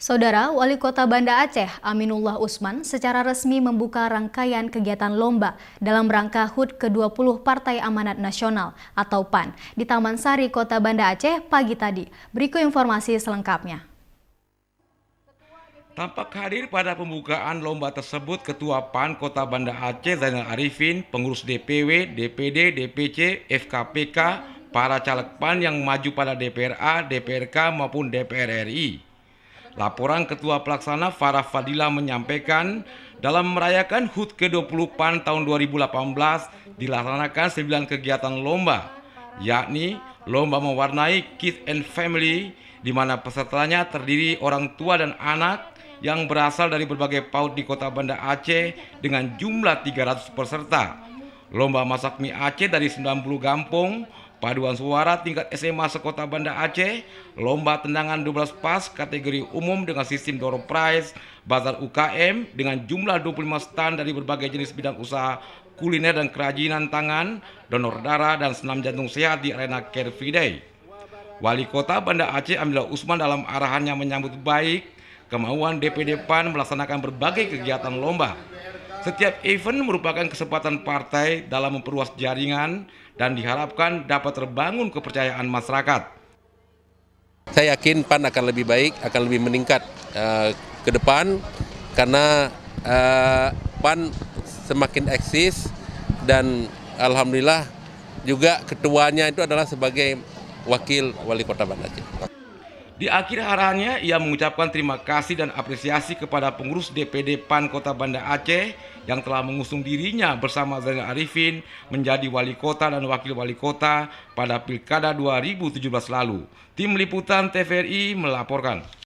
Saudara Wali Kota Banda Aceh, Aminullah Usman, secara resmi membuka rangkaian kegiatan lomba dalam rangka HUT ke-20 Partai Amanat Nasional atau PAN di Taman Sari, Kota Banda Aceh pagi tadi. Berikut informasi selengkapnya. Tampak hadir pada pembukaan lomba tersebut Ketua PAN Kota Banda Aceh Zainal Arifin, pengurus DPW, DPD, DPC, FKPK, para caleg PAN yang maju pada DPRA, DPRK maupun DPR RI. Laporan Ketua Pelaksana Farah Fadila menyampaikan dalam merayakan HUT ke-20 PAN tahun 2018 dilaksanakan 9 kegiatan lomba, yakni lomba mewarnai Kids and Family, di mana pesertanya terdiri orang tua dan anak yang berasal dari berbagai PAUD di Kota Banda Aceh dengan jumlah 300 peserta. Lomba masak mie Aceh dari 90 kampung, paduan suara tingkat SMA sekota Banda Aceh, lomba tendangan 12 pas kategori umum dengan sistem door prize, bazar UKM dengan jumlah 25 stand dari berbagai jenis bidang usaha kuliner dan kerajinan tangan, donor darah dan senam jantung sehat di arena Care Free Day. Wali Kota Banda Aceh Aminullah Usman dalam arahannya menyambut baik kemauan DPD PAN melaksanakan berbagai kegiatan lomba. Setiap event merupakan kesempatan partai dalam memperluas jaringan dan diharapkan dapat terbangun kepercayaan masyarakat. Saya yakin PAN akan lebih baik, akan lebih meningkat ke depan karena PAN semakin eksis dan alhamdulillah juga ketuanya itu adalah sebagai wakil wali kota Banda Aceh. Di akhir arahannya, ia mengucapkan terima kasih dan apresiasi kepada pengurus DPD PAN Kota Banda Aceh yang telah mengusung dirinya bersama Zainal Arifin menjadi wali kota dan wakil wali kota pada Pilkada 2017 lalu. Tim Liputan TVRI melaporkan.